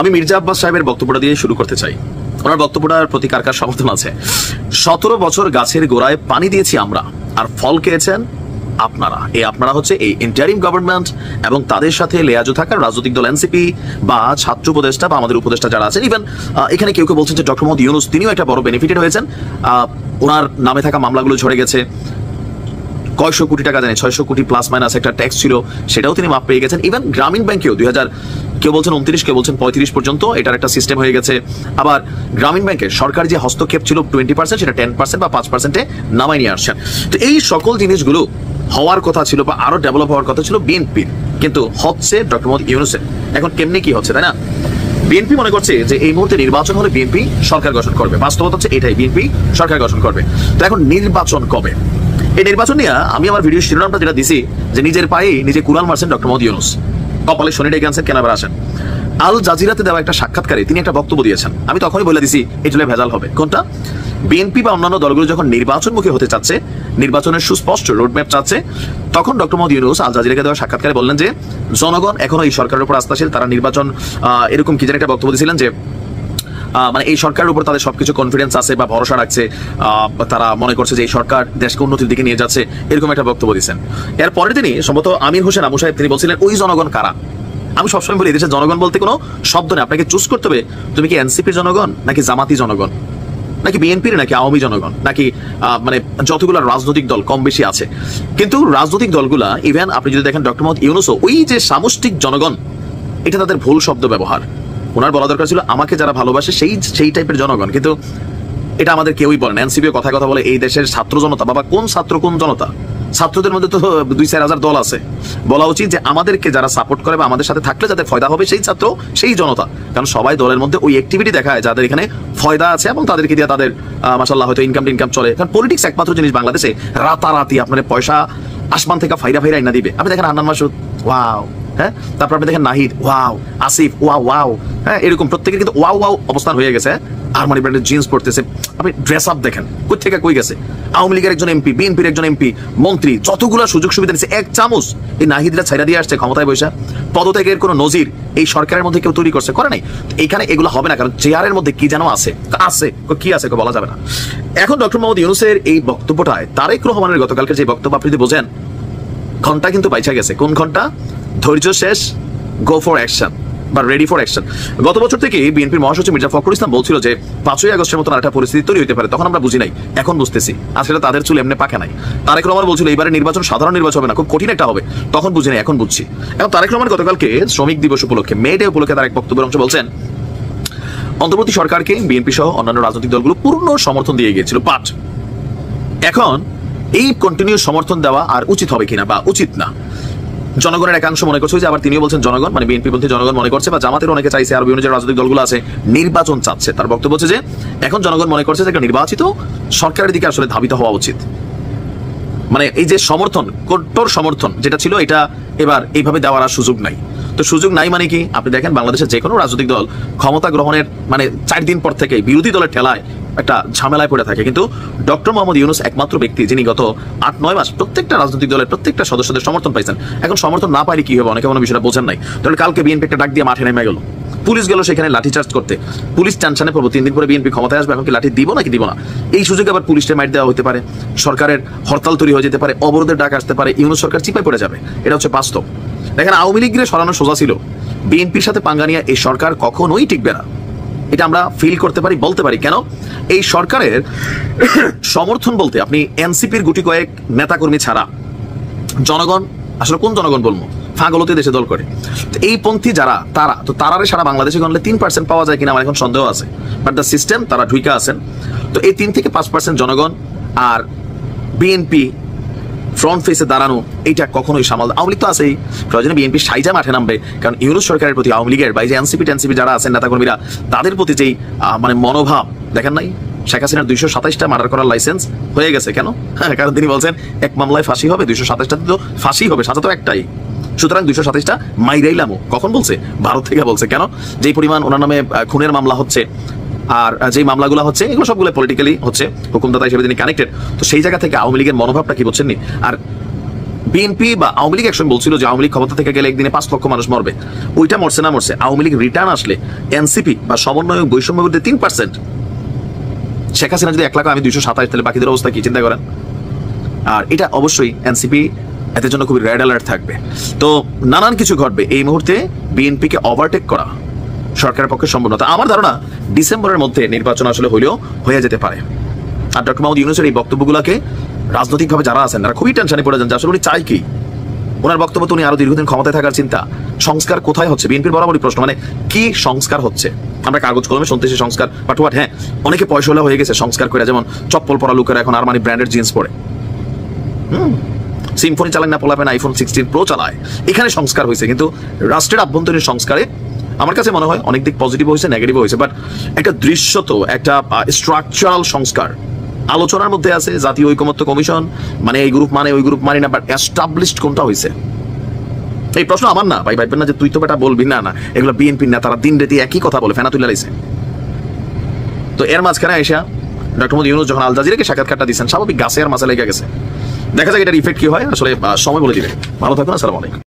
আমি মির্জা আব্বাস সাহেবের বক্তব্যটা দিয়ে শুরু করতে চাই। ওনার বক্তব্যটার প্রতি কার কার সমর্থন আছে? 17 বছর গাছের গোড়ায় পানি দিয়েছি আমরা, আর ফল খেয়েছেন আপনারা। এই আপনারা হচ্ছে এই ইন্টারিম গভর্নমেন্ট এবং তাদের সাথে লেয়াজো থাকার রাজনৈতিক দল এনসিপি বা ছাত্র উপদেষ্টা বা আমাদের উপদেষ্টা যারা আছেন। ইভেন এখানে কেউ কেউ বলছেন যে ডক্টর মোহাম্মদ ইউনূস তিনিও একটা বড় বেনিফিটেড হয়েছেন। ওনার নামে থাকা মামলাগুলো ঝরে গেছে, কয়শো কোটি টাকা জানি 600 কোটি প্লাস মাইনাস একটা ট্যাক্স ছিল, সেটাও তিনি মাপ পেয়ে গেছেন। ইভেন গ্রামীণ ব্যাংকেও 2000 কেউ বলছেন 29 কেউ বলছেন 35 পর্যন্ত এটার একটা সিস্টেম হয়ে গেছে। আবার গ্রামীণ ব্যাংকের সরকার যে হস্তক্ষেপ ছিল 20%, সেটা 10% বা 5%-এ নামাই নিয়ে আসছেন। তো এই সকল জিনিসগুলো হওয়ার কথা ছিল বা আরো ডেভেলপ হওয়ার কথা ছিল বিএনপির, কিন্তু হচ্ছে ডক্টর মোহাম্মদ ইউনূসের। এখন কেমনি কি হচ্ছে, তাই না? বিএনপি মনে করছে যে এই মুহূর্তে নির্বাচন হলে বিএনপি সরকার গঠন করবে। বাস্তবতা হচ্ছে এটাই, বিএনপি সরকার গঠন করবে। তো এখন নির্বাচন কবে? এই নির্বাচন নিয়ে আমি আমার ভিডিও শিরোনামটা যেটা দিছি যে নিজের পায়ে নিজে কুড়াল মারছেন ডক্টর মোহাম্মদ ইউনূস, কপালে শনি ডেকে আনছেন কেন আবার আসেন। আল জাজিরাতে দেওয়া একটা সাক্ষাৎকারে তিনি একটা বক্তব্য দিয়েছেন, আমি তখনই বলে দিছি এটা ভেজাল হবে। কোনটা? বিএনপি বা অন্যান্য দলগুলো যখন নির্বাচনমুখী হতে চাচ্ছে, নির্বাচনের সুস্পষ্ট রোডম্যাপ চাচ্ছে, তখন ডক্টর মোহাম্মদ ইউনূস আল জাজিরাকে দেওয়া সাক্ষাৎকারে বললেন যে জনগণ এখনো এই সরকারের উপর আস্থাশীল, তারা নির্বাচন এরকম কি যেন একটা বক্তব্য দিয়েছিলেন যে মানে এই সরকারের উপর তাদের সবকিছু কনফিডেন্স আছে বা ভরসা রাখছে, তারা মনে করছে যে এই সরকার দেশকে উন্নতির দিকে নিয়ে যাচ্ছে, এরকম একটা বক্তব্য দিয়েছেন। এরপরে তিনি সম্ভবত আমির হোসেন আবু সাহেব তিনি বলছিলেন ওই জনগণ কারা। আমি সবসময় বলি এদেশের জনগণ বলতে কোনো শব্দ নেই, আপনাকে চুজ করতে হবে তুমি কি এনসিপির জনগণ নাকি জামাতি জনগণ নাকি বিএনপির নাকি আওয়ামী জনগণ নাকি মানে যতগুলো রাজনৈতিক দল কম বেশি আছে। কিন্তু রাজনৈতিক দলগুলা ইভেন আপনি যদি দেখেন ডক্টর মোহাম্মদ ইউনূসও ওই যে সামষ্টিক জনগণ, এটা তাদের ভুল শব্দ ব্যবহার। ওনার বলা দরকার ছিল আমাকে যারা ভালোবাসে সেই টাইপের জনগণ, কিন্তু এটা আমাদের কেউই বলেন। এনসিপিও কথা বলে এই দেশের ছাত্র জনতা। বাবা কোন ছাত্র কোন জনতা? ছাত্রদের মধ্যে তো 2-4 হাজার দল আছে। বলা উচিত যে আমাদেরকে যারা সাপোর্ট করে বা আমাদের সাথে থাকলে যাদের ফয়দা হবে সেই ছাত্র সেই জনতা, কারণ সবাই দলের মধ্যে ওই অ্যাক্টিভিটি দেখায় যাদের এখানে ফয়দা আছে এবং তাদেরকে দিয়ে তাদের মাশাআল্লাহ হয়তো ইনকাম চলে। কারণ পলিটিক্স একমাত্র জিনিস বাংলাদেশে রাতারাতি আপনার পয়সা আসমান থেকে ফাইরা এনে দিবে। আপনি দেখেন হান্নান মাসুদ, ওয়াও, হ্যাঁ, তারপর আপনি দেখেন নাহিদ, ওয়াও, আসিফ, ওয়াও, হ্যাঁ, এরকম প্রত্যেকের কিন্তু ওয়াও অবস্থান হয়ে গেছে। আরমানি ব্র্যান্ডের জিন্স পড়তেছে, আপনি ড্রেস আপ দেখেন কই থেকে কই গেছে। আওয়ামী লীগের একজন এমপি, বিএনপির একজন এমপি, মন্ত্রী, যতগুলো সুযোগ সুবিধা দিচ্ছে এক চামচ এই নাহিদরা ছাইরা দিয়ে আসছে ক্ষমতায় বসে। পদত্যাগের কোনো নজির এই সরকারের মধ্যে কেউ তৈরি করে নাই। এখানে এগুলো হবে না, কারণ চেয়ারের মধ্যে কি যেন আছে কি আছে বলা যাবে না। এখন ডক্টর মোহাম্মদ ইউনূসের এই বক্তব্যটায় তারেক রহমানের গতকালকে যে বক্তব্য আপনি যদি বোঝেন, ঘন্টা কিন্তু পাইছা গেছে। কোন ঘন্টা? ধৈর্য শেষ, গো ফর অ্যাকশন বা রেডি ফর অ্যাকশন। গত বছর থেকে বিএনপির মহাসচিব মির্জা ফখরুল ইসলাম বলছিল যে 5ই আগস্টের মতো একটা পরিস্থিতি তৈরি হতে পারে, তখন আমরা বুঝি নাই, এখন বুঝতেছি আসলে তাদের চুল এমনি পাকে নাই। তারেক রহমান বলছিল এবারে নির্বাচন সাধারণ নির্বাচন হবে না, খুব কঠিন একটা হবে, তখন বুঝি নাই, এখন বুঝছি। এখন তারেক রহমান গতকালকে শ্রমিক দিবস উপলক্ষে, মে ডে উপলক্ষে তার এক বক্তব্যের অংশ বলছেন অন্তর্বর্তী সরকারকে বিএনপি সহ অন্যান্য রাজনৈতিক দলগুলো পূর্ণ সমর্থন দিয়ে গিয়েছিল, বাট এখন এই কন্টিনিউ সমর্থন দেওয়া আর উচিত হবে কিনা বা উচিত না। জনগণের একাংশ মনে করছে যে, আবার তিনিও বলছেন জনগণ মানে বিএনপি পন্থী জনগণ মনে করছে বা জামাতের অনেকে চাইছে আর বিভিন্ন যে রাজনৈতিক দলগুলো আছে নির্বাচন চাচ্ছে। তার বক্তব্য হচ্ছে যে এখন জনগণ মনে করছে যে একটা নির্বাচিত সরকারের দিকে আসলে ধাবিত হওয়া উচিত। মানে এই যে সমর্থন, কট্টর সমর্থন যেটা ছিল, এটা এবার এইভাবে দেওয়ার আর সুযোগ নাই। তো সুযোগ নাই মানে কি? আপনি দেখেন বাংলাদেশের যে কোনো রাজনৈতিক দল ক্ষমতা গ্রহণের মানে 4 দিন পর থেকে বিরোধী দলের ঠেলায় একটা ঝামেলায় পড়ে থাকে, কিন্তু ডক্টর মোহাম্মদ ইউনূস একমাত্র ব্যক্তি যিনি গত 8-9 মাস প্রত্যেকটা রাজনৈতিক দলের প্রত্যেকটা সদস্যদের সমর্থন পাইছেন। এখন সমর্থন না পাইলে কি হবে? অনেকে মনে বিষয়টা বোঝেন নাই। তাহলে কালকে বিএনপি একটা ডাক দিয়ে মাঠে নেমে গেল, পুলিশ গেল সেখানে লাঠিচার্জ করতে। পুলিশ টেনশনে পড়বো 3 দিন পরে বিএনপি ক্ষমতায় আসবে, এখন কি লাঠি দিব নাকি দিব না, এই সুযোগে আবার পুলিশের মাইট দেওয়া হতে পারে, সরকারের হরতাল তৈরি হয়ে যেতে পারে, অবরোধের ডাক আসতে পারে, ইউনূস সরকার চিপায় পড়ে যাবে। এটা হচ্ছে বাস্তব। দেখেন আওয়ামী লীগের সরানো সোজা ছিল, বিএনপির সাথে পাঙ্গা নিয়ে এই সরকার কখনোই টিকবে না। এটা আমরা ফিল করতে পারি, বলতে পারি। কেন? এই সরকারের সমর্থন বলতে আপনি এনসিপির গুটি কয়েক নেতাকর্মী ছাড়া জনগণ, আসলে কোন জনগণ বলবো, ফাগলতে দেশে দল করে এই পন্থী যারা, তারারে সারা বাংলাদেশে গণলে 3% পাওয়া যায় কিনা আমার এখন সন্দেহ আছে, বাট দ্য সিস্টেম তারা ঢুইকা আছেন। তো এই 3 থেকে 5% জনগণ আর বিএনপি ফ্রন্ট ফেসে দাঁড়ানো, এইটা কখনোই সামাল। আওয়ামী লীগ তো আছেই, প্রয়োজনে বিএনপি সাইজা মাঠে নামবে, কারণ ইউনূস সরকারের প্রতি আওয়ামী লীগের বা যে এনসিপি যারা আছেন নেতাকর্মীরা, তাদের প্রতি যেই মানে মনোভাব দেখেন নাই। শেখ হাসিনার 227টা মার্ডার করার লাইসেন্স হয়ে গেছে কেন? কারণ তিনি বলছেন এক মামলায় ফাঁসি হবে, 227টাতে তো ফাঁসি হবে, সাজা তো একটাই। সুতরাং 227টা মাইরাইলামও কখন বলছে? ভারত থেকে বলছে। কেন? যেই পরিমাণ ওনার নামে খুনের মামলা হচ্ছে আর যে মামলাগুলো হচ্ছে এগুলো সবগুলো পলিটিক্যালি হচ্ছে, হুকুমদাতা হিসেবে তিনি কানেক্টেড। তো সেই জায়গা থেকে আওয়ামী লীগের মনোভাবটা কি বলছেন নি? আর বিএনপি বা আওয়ামী লীগ একসময় বলছিল যে আওয়ামী লীগ ক্ষমতা থেকে গেলে একদিনে 5 লক্ষ মানুষ মরবে, ওইটা মরছে না মরছে, আওয়ামী লীগ রিটার্ন আসলে এনসিপি বা সমন্বয় বৈষম্য বিরুদ্ধে 3%, শেখ হাসিনা যদি 1 লাখ আমি 227, তাহলে বাকিদের অবস্থা কি চিন্তা করেন। আর এটা অবশ্যই এনসিপি এদের জন্য খুবই রেড অ্যালার্ট থাকবে। তো নানান কিছু ঘটবে এই মুহূর্তে, বিএনপিকে ওভারটেক করা সরকারের পক্ষে সম্ভব না। আমার ধারণা ডিসেম্বরের মধ্যে নির্বাচন আসলে হইলেও হয়ে যেতে পারে। আর ডক্টর মোহাম্মদ ইউনূসের এই বক্তব্যগুলোকে রাজনৈতিকভাবে যারা আছেন তারা খুবই টেনশনে পড়ে যান যে আসলে উনি চাই কি। ওনার বক্তব্য তো উনি আরো দীর্ঘদিন ক্ষমতায় থাকার চিন্তা, সংস্কার কোথায় হচ্ছে বিএনপির বরাবরই প্রশ্ন, মানে কি সংস্কার হচ্ছে। আমরা কাগজ কলমে শুনতেছি সংস্কার, বাট হোয়াট, হ্যাঁ অনেকে পয়সা হয়ে গেছে সংস্কার করে, যেমন চপ্পল পরা লোকেরা এখন আরমানি ব্র্যান্ডেড জিন্স পরে, সিম্ফনি চালায় না, পোলাপেন আইফোন 16 প্রো চালায়, এখানে সংস্কার হয়েছে। কিন্তু রাষ্ট্রের আভ্যন্তরীণ সংস্কারে আমার কাছে মনে হয় অনেক দিক পজিটিভ হয়েছে, নেগেটিভ হয়েছে, বাট একটা দৃশ্যত একটা স্ট্রাকচারাল সংস্কার আলোচনার মধ্যে আছে। জাতীয় ঐকমত্য কমিশন মানে এই গ্রুপ মানে ওই গ্রুপ মানি না, বাট এস্টাবলিশড কোনটা হয়েছে। এই প্রশ্ন আমার না, ভাই ভাইবেন না যে তুই তো বেটা বলবি, না না, এগুলো বিএনপির নেতারা দিন রাতি একই কথা বলে ফেনা তুলে লাইছে। তো এর মাঝখানে আইসা ডক্টর মোহাম্মদ ইউনূস যখন আল জাজিরাকে সাক্ষাৎকারটা দিচ্ছেন, স্বাভাবিক গাছে আর মাছে লেগে গেছে। দেখা যাক এটার ইফেক্ট কি হয়, আসলে সময় বলে দিবে। ভালো থাকুন, আসসালামু আলাইকুম।